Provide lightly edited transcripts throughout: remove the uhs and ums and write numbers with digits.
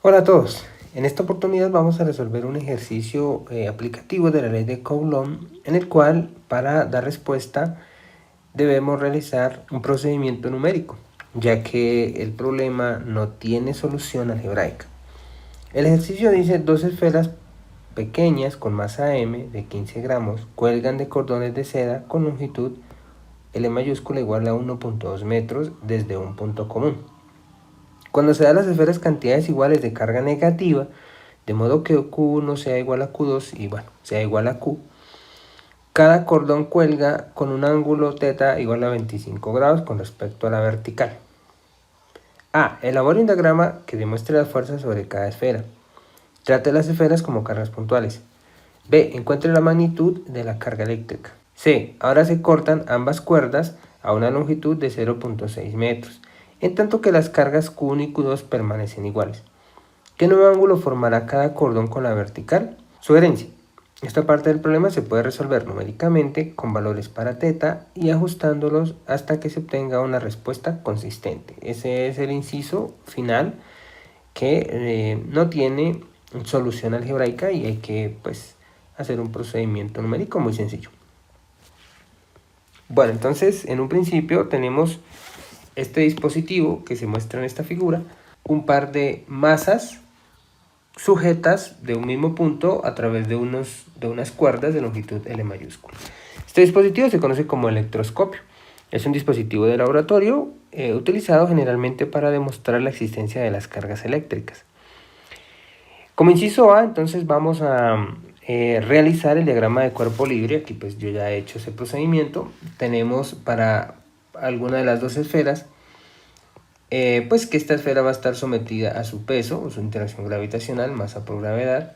Hola a todos, en esta oportunidad vamos a resolver un ejercicio aplicativo de la ley de Coulomb en el cual para dar respuesta debemos realizar un procedimiento numérico, ya que el problema no tiene solución algebraica. El ejercicio dice: dos esferas pequeñas con masa m de 15 gramos cuelgan de cordones de seda con longitud L mayúscula igual a 1.2 metros desde un punto común. Cuando se dan las esferas cantidades iguales de carga negativa, de modo que Q1 sea igual a Q2 y sea igual a Q, cada cordón cuelga con un ángulo θ igual a 25 grados con respecto a la vertical. A. Elabore un diagrama que demuestre las fuerzas sobre cada esfera. Trate las esferas como cargas puntuales. B. Encuentre la magnitud de la carga eléctrica. C. Ahora se cortan ambas cuerdas a una longitud de 0.6 metros, en tanto que las cargas Q1 y Q2 permanecen iguales. ¿Qué nuevo ángulo formará cada cordón con la vertical? Sugerencia: esta parte del problema se puede resolver numéricamente con valores para θ y ajustándolos hasta que se obtenga una respuesta consistente. Ese es el inciso final que no tiene solución algebraica y hay que hacer un procedimiento numérico muy sencillo. Bueno, entonces en un principio tenemos este dispositivo que se muestra en esta figura, un par de masas sujetas de un mismo punto a través de unas cuerdas de longitud L mayúscula. Este dispositivo se conoce como electroscopio. Es un dispositivo de laboratorio utilizado generalmente para demostrar la existencia de las cargas eléctricas. Como inciso A, entonces vamos a realizar el diagrama de cuerpo libre. Aquí pues yo ya he hecho ese procedimiento. Tenemos para alguna de las dos esferas pues que esta esfera va a estar sometida a su peso o su interacción gravitacional, masa por gravedad.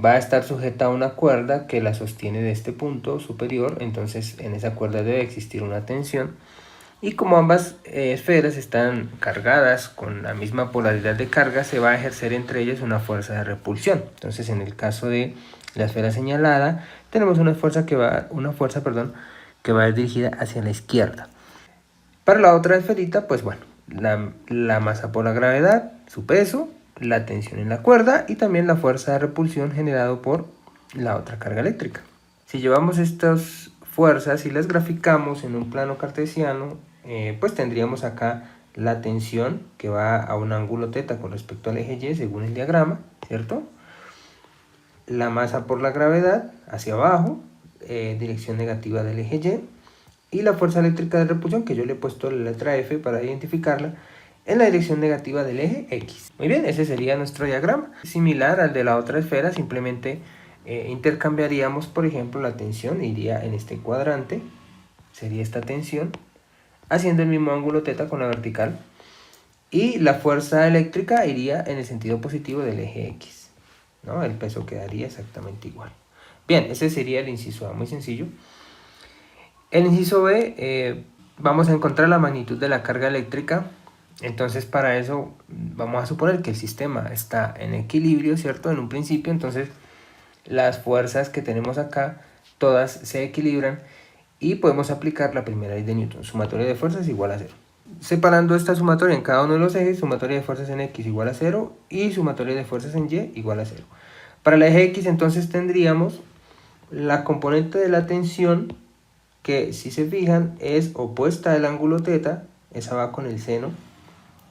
Va a estar sujeta a una cuerda que la sostiene de este punto superior, entonces en esa cuerda debe existir una tensión. Y como ambas esferas están cargadas con la misma polaridad de carga, se va a ejercer entre ellas una fuerza de repulsión. Entonces en el caso de la esfera señalada, tenemos una fuerza que va dirigida hacia la izquierda. Para la otra esferita, pues bueno, la masa por la gravedad, su peso, la tensión en la cuerda y también la fuerza de repulsión generado por la otra carga eléctrica. Si llevamos estas fuerzas y las graficamos en un plano cartesiano, pues tendríamos acá la tensión que va a un ángulo θ con respecto al eje Y según el diagrama, ¿cierto? La masa por la gravedad hacia abajo, dirección negativa del eje Y la fuerza eléctrica de repulsión, que yo le he puesto la letra F para identificarla, en la dirección negativa del eje X. Muy bien, ese sería nuestro diagrama. Similar al de la otra esfera, simplemente intercambiaríamos, por ejemplo, la tensión iría en este cuadrante, sería esta tensión, haciendo el mismo ángulo θ con la vertical, y la fuerza eléctrica iría en el sentido positivo del eje X, ¿no? El peso quedaría exactamente igual. Bien, ese sería el inciso A, muy sencillo. El inciso B, vamos a encontrar la magnitud de la carga eléctrica. Entonces para eso vamos a suponer que el sistema está en equilibrio, ¿cierto? En un principio, entonces las fuerzas que tenemos acá todas se equilibran y podemos aplicar la primera ley de Newton: sumatoria de fuerzas igual a 0. Separando esta sumatoria en cada uno de los ejes, sumatoria de fuerzas en X igual a 0 y sumatoria de fuerzas en Y igual a 0. Para el eje X entonces tendríamos la componente de la tensión, que si se fijan es opuesta al ángulo θ, esa va con el seno,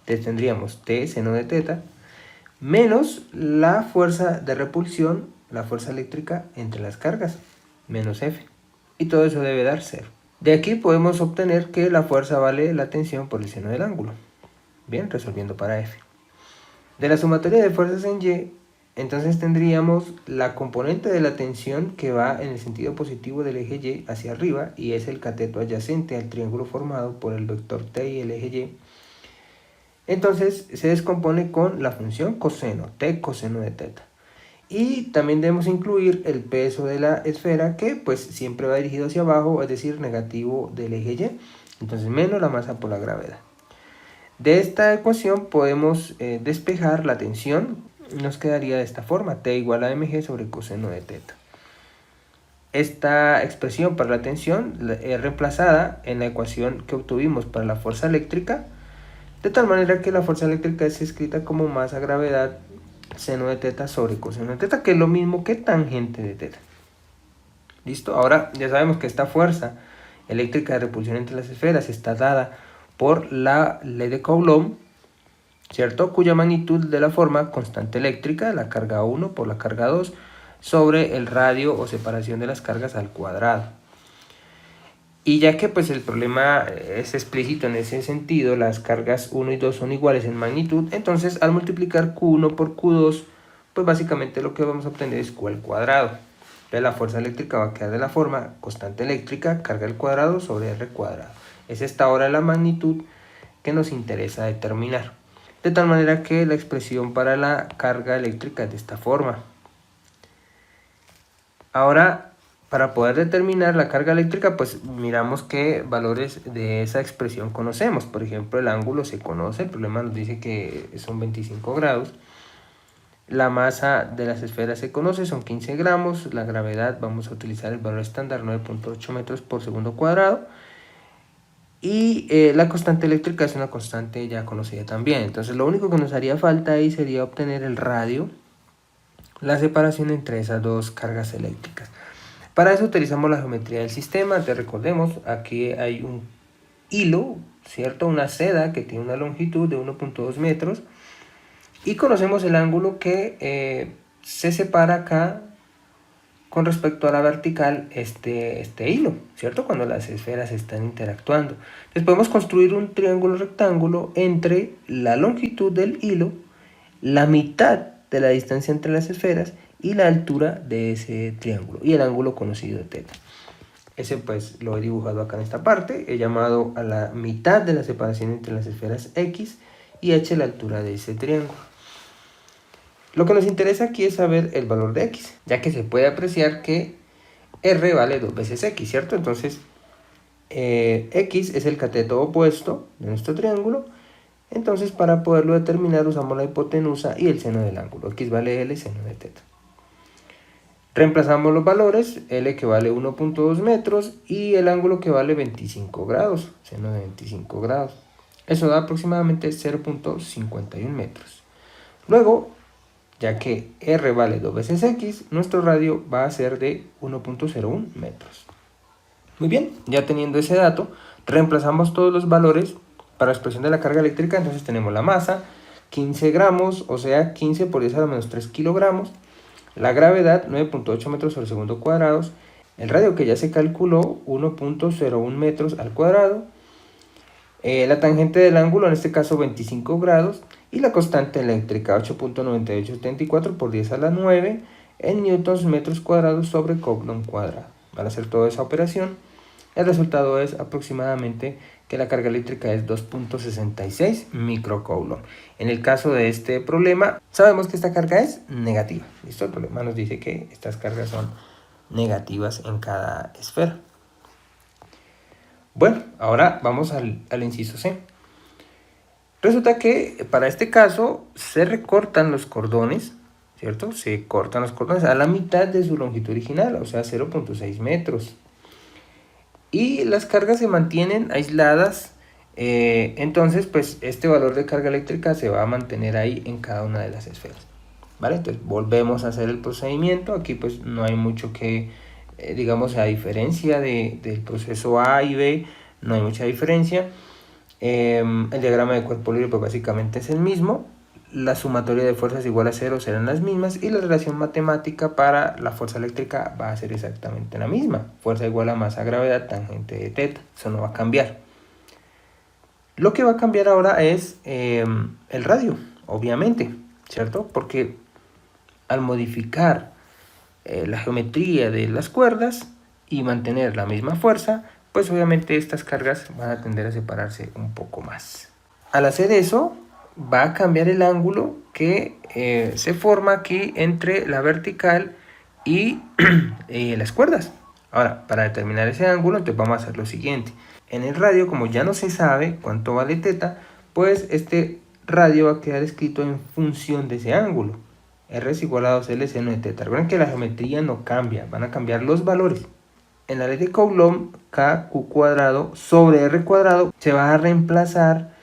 entonces tendríamos T seno de θ, menos la fuerza de repulsión, la fuerza eléctrica entre las cargas, menos F, y todo eso debe dar 0. De aquí podemos obtener que la fuerza vale la tensión por el seno del ángulo. Bien, resolviendo para F. De la sumatoria de fuerzas en Y, entonces tendríamos la componente de la tensión que va en el sentido positivo del eje Y hacia arriba y es el cateto adyacente al triángulo formado por el vector T y el eje Y. Entonces se descompone con la función coseno, T coseno de θ. Y también debemos incluir el peso de la esfera, que pues siempre va dirigido hacia abajo, es decir, negativo del eje Y. Entonces menos la masa por la gravedad. De esta ecuación podemos despejar la tensión. Nos quedaría de esta forma: T igual a mg sobre coseno de θ. Esta expresión para la tensión es reemplazada en la ecuación que obtuvimos para la fuerza eléctrica, de tal manera que la fuerza eléctrica es escrita como masa gravedad seno de teta sobre coseno de teta, que es lo mismo que tangente de teta. ¿Listo? Ahora ya sabemos que esta fuerza eléctrica de repulsión entre las esferas está dada por la ley de Coulomb, ¿cierto? Cuya magnitud de la forma constante eléctrica, la carga 1 por la carga 2, sobre el radio o separación de las cargas al cuadrado. Y ya que pues el problema es explícito en ese sentido, las cargas 1 y 2 son iguales en magnitud, entonces al multiplicar Q1 por Q2, pues básicamente lo que vamos a obtener es Q al cuadrado. Entonces la fuerza eléctrica va a quedar de la forma constante eléctrica, carga al cuadrado sobre R cuadrado. Es esta ahora la magnitud que nos interesa determinar. De tal manera que la expresión para la carga eléctrica es de esta forma. Ahora, para poder determinar la carga eléctrica, pues miramos qué valores de esa expresión conocemos. Por ejemplo, el ángulo se conoce, el problema nos dice que son 25 grados. La masa de las esferas se conoce, son 15 gramos. La gravedad, vamos a utilizar el valor estándar, 9.8 metros por segundo cuadrado. Y la constante eléctrica es una constante ya conocida también. Entonces lo único que nos haría falta ahí sería obtener el radio, la separación entre esas dos cargas eléctricas. Para eso utilizamos la geometría del sistema. Te recordemos, aquí hay un hilo, ¿cierto? Una seda que tiene una longitud de 1.2 metros. Y conocemos el ángulo que se separa acá con respecto a la vertical este hilo, ¿cierto? Cuando las esferas están interactuando. Entonces podemos construir un triángulo rectángulo entre la longitud del hilo, la mitad de la distancia entre las esferas y la altura de ese triángulo y el ángulo conocido de teta. Ese pues lo he dibujado acá en esta parte. He llamado a la mitad de la separación entre las esferas X y H la altura de ese triángulo. Lo que nos interesa aquí es saber el valor de X, ya que se puede apreciar que R vale 2 veces X, ¿cierto? Entonces, X es el cateto opuesto de nuestro triángulo. Entonces, para poderlo determinar, usamos la hipotenusa y el seno del ángulo. X vale L, seno de teta. Reemplazamos los valores, L que vale 1.2 metros y el ángulo que vale 25 grados, seno de 25 grados. Eso da aproximadamente 0.51 metros. Luego, ya que R vale 2 veces X, nuestro radio va a ser de 1.01 metros. Muy bien, ya teniendo ese dato, reemplazamos todos los valores para la expresión de la carga eléctrica. Entonces tenemos la masa, 15 gramos, o sea 15 por 10 a la menos 3 kilogramos. La gravedad, 9.8 metros sobre segundo cuadrados. El radio que ya se calculó, 1.01 metros al cuadrado. La tangente del ángulo, en este caso 25 grados. Y la constante eléctrica, 8.9874 por 10 a la 9 en newtons metros cuadrados sobre Coulomb cuadrado. Para hacer toda esa operación, el resultado es aproximadamente que la carga eléctrica es 2.66 microcoulomb. En el caso de este problema, sabemos que esta carga es negativa. ¿Listo? El problema nos dice que estas cargas son negativas en cada esfera. Bueno, ahora vamos al inciso C. Resulta que para este caso se recortan los cordones, ¿cierto? Se cortan los cordones a la mitad de su longitud original, o sea 0.6 metros. Y las cargas se mantienen aisladas, entonces pues este valor de carga eléctrica se va a mantener ahí en cada una de las esferas. ¿Vale? Entonces volvemos a hacer el procedimiento. Aquí pues no hay mucho que, digamos, a diferencia del proceso A y B, no hay mucha diferencia. El diagrama de cuerpo libre pues básicamente es el mismo. La sumatoria de fuerzas igual a 0 serán las mismas y la relación matemática para la fuerza eléctrica va a ser exactamente la misma. Fuerza igual a masa, gravedad, tangente de teta. Eso no va a cambiar. Lo que va a cambiar ahora es el radio, obviamente, ¿cierto? Porque al modificar la geometría de las cuerdas y mantener la misma fuerza, pues obviamente estas cargas van a tender a separarse un poco más. Al hacer eso, va a cambiar el ángulo que se forma aquí entre la vertical y las cuerdas. Ahora, para determinar ese ángulo, entonces vamos a hacer lo siguiente. En el radio, como ya no se sabe cuánto vale teta, pues este radio va a quedar escrito en función de ese ángulo. R es igual a 2L seno de teta. Recuerden que la geometría no cambia, van a cambiar los valores. En la ley de Coulomb, KQ cuadrado sobre R cuadrado se va a reemplazar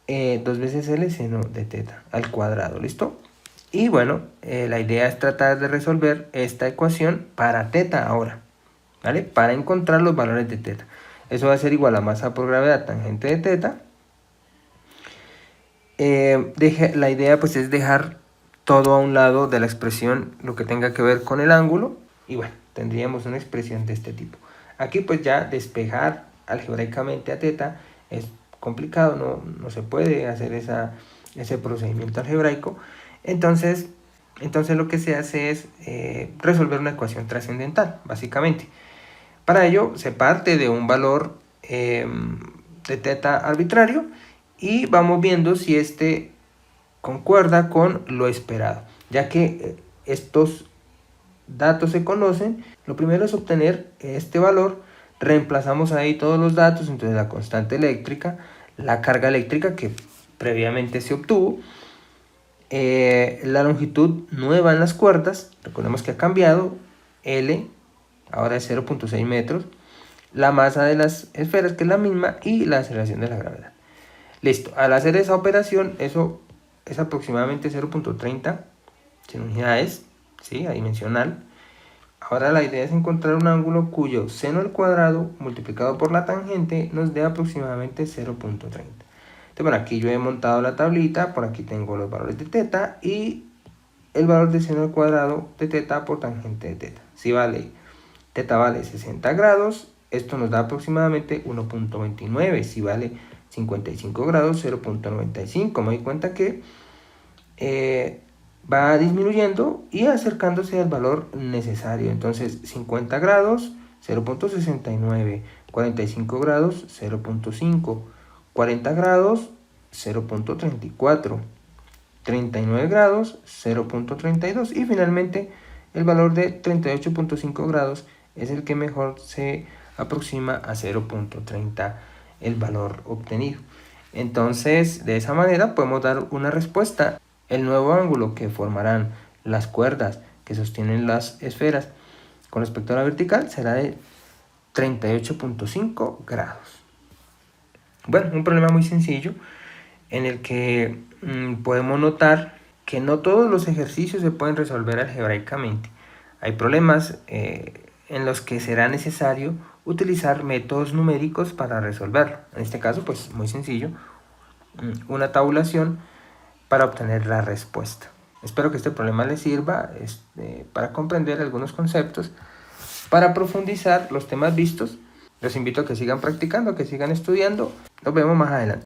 2 veces L seno de teta al cuadrado, ¿listo? Y bueno, la idea es tratar de resolver esta ecuación para teta ahora, ¿vale? Para encontrar los valores de teta. Eso va a ser igual a masa por gravedad tangente de teta. La idea pues es dejar todo a un lado de la expresión, lo que tenga que ver con el ángulo, y bueno, tendríamos una expresión de este tipo. Aquí pues ya despejar algebraicamente a teta es complicado, no se puede hacer ese procedimiento algebraico. Entonces lo que se hace es resolver una ecuación trascendental, básicamente. Para ello se parte de un valor de teta arbitrario y vamos viendo si este concuerda con lo esperado. Ya que estos datos se conocen, lo primero es obtener este valor, reemplazamos ahí todos los datos, entonces la constante eléctrica, la carga eléctrica que previamente se obtuvo, la longitud nueva en las cuerdas, recordemos que ha cambiado, L, ahora es 0.6 metros, la masa de las esferas que es la misma y la aceleración de la gravedad. Listo, al hacer esa operación, eso es aproximadamente 0.30 en unidades, ¿sí? Adimensional. Ahora la idea es encontrar un ángulo cuyo seno al cuadrado multiplicado por la tangente nos dé aproximadamente 0.30. Entonces, bueno, aquí yo he montado la tablita, por aquí tengo los valores de teta y el valor de seno al cuadrado de teta por tangente de teta. Si vale, teta vale 60 grados, esto nos da aproximadamente 1.29. Si vale 55 grados, 0.95. Me doy cuenta que va disminuyendo y acercándose al valor necesario. Entonces 50 grados 0.69, 45 grados 0.5, 40 grados 0.34, 39 grados 0.32 y finalmente el valor de 38.5 grados es el que mejor se aproxima a 0.30 el valor obtenido. Entonces de esa manera podemos dar una respuesta. El nuevo ángulo que formarán las cuerdas que sostienen las esferas con respecto a la vertical será de 38.5 grados. Bueno, un problema muy sencillo en el que podemos notar que no todos los ejercicios se pueden resolver algebraicamente. Hay problemas en los que será necesario utilizar métodos numéricos para resolverlo. En este caso, pues muy sencillo, una tabulación para obtener la respuesta. Espero que este problema les sirva para comprender algunos conceptos, para profundizar los temas vistos. Los invito a que sigan practicando, que sigan estudiando. Nos vemos más adelante.